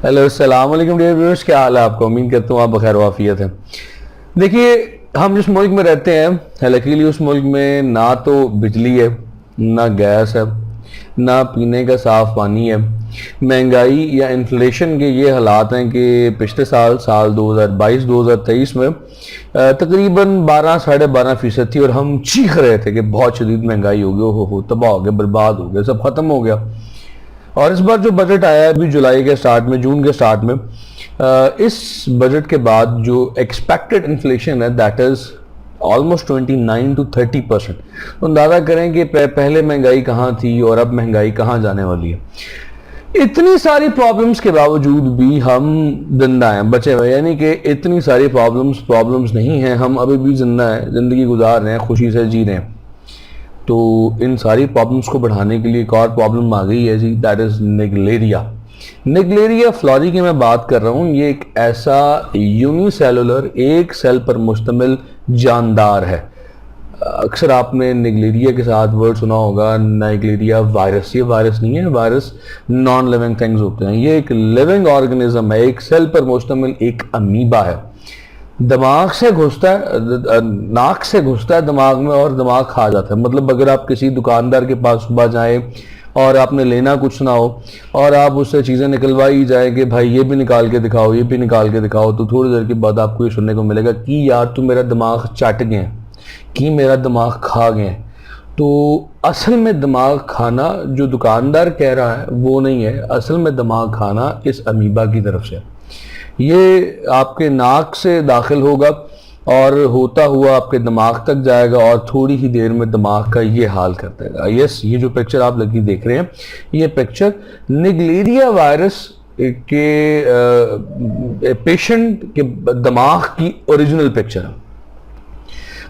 Hello अस्सलाम वालेकुम dear viewers, क्या हाल है आपका। उम्मीद करता हूँ आप बखैर वाफियत हैं। देखिए, हम जिस मुल्क में रहते हैं लकीली उस मुल्क में ना तो बिजली है, ना गैस है, ना पीने का साफ पानी है। महंगाई या इन्फ्लेशन के ये हालात हैं कि पिछले साल 2022-2023 में तकरीबन 12 साढ़े 12% थी और हम चीख रहे थे कि बहुत शदीद महंगाई हो गई, हो तबाह हो गया, बर्बाद हो गया, सब खत्म हो गया। और इस बार जो बजट आया है अभी जुलाई के स्टार्ट में, जून के स्टार्ट में, इस बजट के बाद जो एक्सपेक्टेड इन्फ्लेशन है दैट इज ऑलमोस्ट 29 to 30%। तो अंदाजा करें कि पहले महंगाई कहाँ थी और अब महंगाई कहाँ जाने वाली है। इतनी सारी प्रॉब्लम्स के बावजूद भी हम जिंदा हैं, बचे हुए, यानी कि इतनी सारी प्रॉब्लम्स नहीं हैं, हम अभी भी जिंदा हैं, जिंदगी गुजार रहे हैं, खुशी से जी रहे हैं। तो इन सारी प्रॉब्लम्स को बढ़ाने के लिए एक और प्रॉब्लम आ गई है जी, दैट इज निगलेरिया फ्लोरी की मैं बात कर रहा हूँ। ये एक ऐसा यूनिसेलुलर, एक सेल पर मुश्तमिल जानदार है। अक्सर आपने निगलेरिया के साथ वर्ड सुना होगा, निगलेरिया वायरस। ये वायरस नहीं है, वायरस नॉन लिविंग थिंग्स होते हैं। ये एक लिविंग ऑर्गेनिज्म है, एक सेल पर मुश्तमिल एक अमीबा है। दिमाग से घुसता है, नाक से घुसता है दिमाग में और दिमाग खा जाता है। मतलब अगर आप किसी दुकानदार के पास सुबह जाएं और आपने लेना कुछ ना हो और आप उससे चीज़ें निकलवाई जाए कि भाई ये भी निकाल के दिखाओ, ये भी निकाल के दिखाओ, तो थोड़ी देर के बाद आपको ये सुनने को मिलेगा कि यार तू मेरा दिमाग चाट गए, कि मेरा दिमाग खा गए। तो असल में दिमाग खाना जो दुकानदार कह रहा है वो नहीं है, असल में दिमाग खाना इस अमीबा की तरफ से। ये आपके नाक से दाखिल होगा और होता हुआ आपके दिमाग तक जाएगा और थोड़ी ही देर में दिमाग का ये हाल कर देगा। यस, ये जो पिक्चर आप लगी देख रहे हैं, ये पिक्चर निगलेरिया वायरस के पेशेंट के दिमाग की ओरिजिनल पिक्चर है।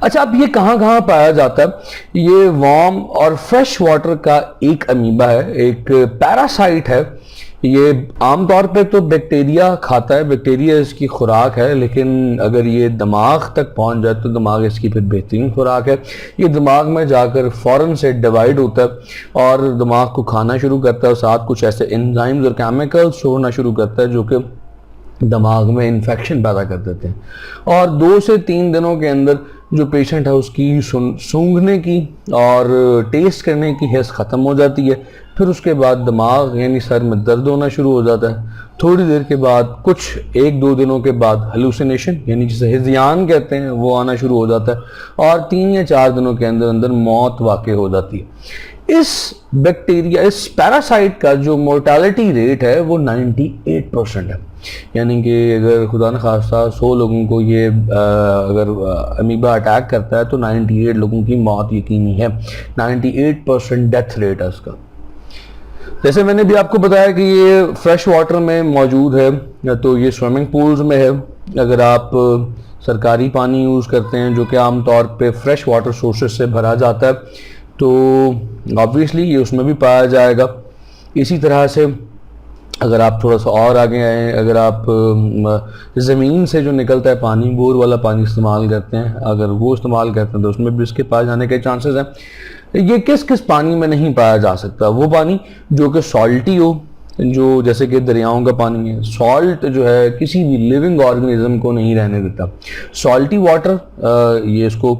अच्छा, अब ये कहाँ कहाँ पाया जाता है। ये वार्म और फ्रेश वाटर का एक अमीबा है, एक पैरासाइट है। ये आमतौर पे तो बैक्टीरिया खाता है, बैक्टीरिया इसकी खुराक है, लेकिन अगर ये दिमाग तक पहुंच जाए तो दिमाग इसकी फिर बेहतरीन खुराक है। ये दिमाग में जाकर फौरन से डिवाइड होता है और दिमाग को खाना शुरू करता है और साथ कुछ ऐसे एंजाइम्स और केमिकल्स छोड़ना शुरू करता है जो कि दिमाग में इन्फेक्शन पैदा कर देते हैं। और 2 से 3 दिनों के अंदर जो पेशेंट है उसकी सूंघने की और टेस्ट करने की हिस्स ख़त्म हो जाती है। फिर उसके बाद दिमाग यानी सर में दर्द होना शुरू हो जाता है। थोड़ी देर के बाद, कुछ 1-2 दिनों के बाद हेलुसिनेशन यानी जिसे हिज़यान कहते हैं वो आना शुरू हो जाता है और 3 या 4 दिनों के अंदर अंदर मौत वाक़ई हो जाती है। इस बैक्टीरिया, इस पैरासाइट का जो मोर्टालिटी रेट है वो 98% है। यानी कि अगर खुदा न खास्ता 100 लोगों को ये अगर अमीबा अटैक करता है तो 98 लोगों की मौत यकीनी है। 98% डेथ रेट है इसका। जैसे मैंने भी आपको बताया कि ये फ्रेश वाटर में मौजूद है, या तो ये स्विमिंग पूल्स में है। अगर आप सरकारी पानी यूज़ करते हैं जो कि आमतौर पे फ्रेश वाटर सोर्सेज से भरा जाता है तो ऑब्वियसली ये उसमें भी पाया जाएगा। इसी तरह से अगर आप थोड़ा सा और आगे आए, अगर आप ज़मीन से जो निकलता है पानी, बोर वाला पानी इस्तेमाल करते हैं, अगर वो इस्तेमाल करते हैं तो उसमें भी इसके पाए जाने के चांसेस हैं। ये किस किस पानी में नहीं पाया जा सकता? वो पानी जो कि सॉल्टी हो, जो जैसे कि दरियाओं का पानी है। सॉल्ट जो है किसी भी लिविंग ऑर्गेनिज्म को नहीं रहने देता। सॉल्टी वाटर ये इसको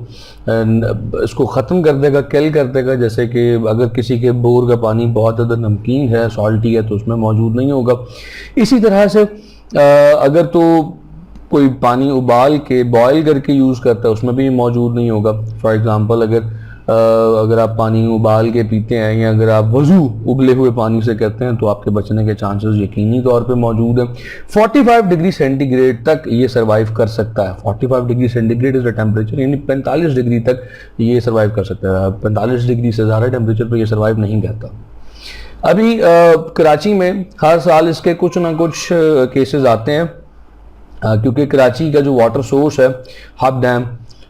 ख़त्म कर देगा, किल कर देगा। जैसे कि अगर किसी के बोर का पानी बहुत ज़्यादा नमकीन है, सॉल्टी है, तो उसमें मौजूद नहीं होगा। इसी तरह से अगर तो कोई पानी उबाल के बॉयल करके यूज़ करता है उसमें भी मौजूद नहीं होगा। फॉर एग्ज़ाम्पल अगर आप पानी उबाल के पीते हैं या अगर आप वज़ू उबले हुए पानी से करते हैं तो आपके बचने के चांसेस यकीनी तौर पे मौजूद हैं। 45 डिग्री सेंटीग्रेड तक ये सर्वाइव कर सकता है। 45 degree centigrade is the temperature, यानी 45 डिग्री तक ये सर्वाइव कर सकता है। 45 डिग्री से ज़्यादा टेम्परेचर पर ये सर्वाइव नहीं करता। अभी कराची में हर साल इसके कुछ ना कुछ केसेस आते हैं क्योंकि कराची का जो वाटर सोर्स है हब डैम,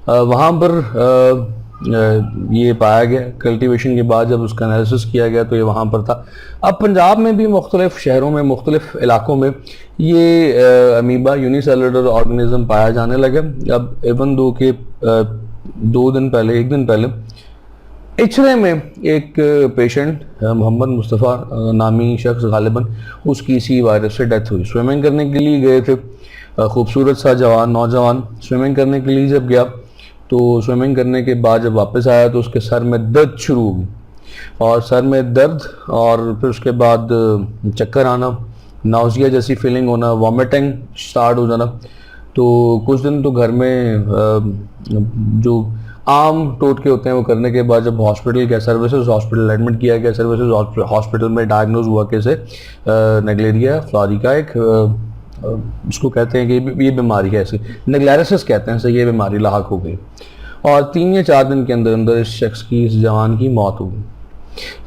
वहाँ पर ये पाया गया कल्टीवेशन के बाद। जब उसका एनालिसिस किया गया तो ये वहाँ पर था। अब पंजाब में भी मुख्तलिफ शहरों में, मुख्तलिफ इलाकों में ये अमीबा यूनिसेलुलर ऑर्गेनिज्म पाया जाने लगे। अब इवन दो के 1 दिन पहले इचरे में एक पेशेंट मोहम्मद मुस्तफ़ा नामी शख्स गालिबन, उसकी इसी वायरस से डेथ हुई। स्विमिंग करने के लिए गए थे, खूबसूरत सा जवान नौजवान स्विमिंग करने के लिए जब गया तो स्विमिंग करने के बाद जब वापस आया तो उसके सर में दर्द शुरू हुई, और सर में दर्द और फिर उसके बाद चक्कर आना, नाउजिया जैसी फीलिंग होना, वॉमिटिंग स्टार्ट हो जाना। तो कुछ दिन तो घर में जो आम टोटके होते हैं वो करने के बाद जब हॉस्पिटल गया, सर्विसेज हॉस्पिटल एडमिट किया गया, सर्विसेज हॉस्पिटल में डायग्नोज हुआ कैसे नेग्लेरिया फ्लारी का एक उसको कहते हैं कि ये बीमारी है, ऐसे नेग्लेरिसिस कहते हैं, ऐसे ये बीमारी लाहक हो गई, और 3 या 4 दिन के अंदर अंदर इस शख्स की, इस जवान की मौत हो गई।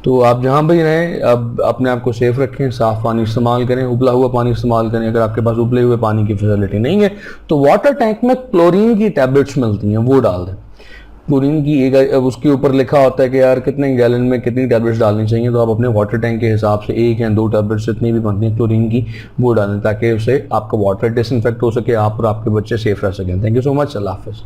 तो आप जहाँ भी रहें अब अपने आप को सेफ रखें, साफ़ पानी इस्तेमाल करें, उबला हुआ पानी इस्तेमाल करें। अगर आपके पास उबले हुए पानी की फैसिलिटी नहीं है तो वाटर टैंक में क्लोरीन की टैबलेट्स मिलती हैं, वो डाल दें। क्लोरीन की एक, उसके ऊपर लिखा होता है कि यार कितने गैलन में कितनी टैबलेट्स डालनी चाहिए, तो आप अपने वाटर टैंक के हिसाब से 1 या 2 टैबलेट्स जितनी भी बनती हैं क्लोरीन की वो डालें, ताकि उससे आपका वाटर डिसइंफेक्ट हो सके, आप और आपके बच्चे सेफ रह सकें। Thank you so much. अल्लाह हाफ़िज़।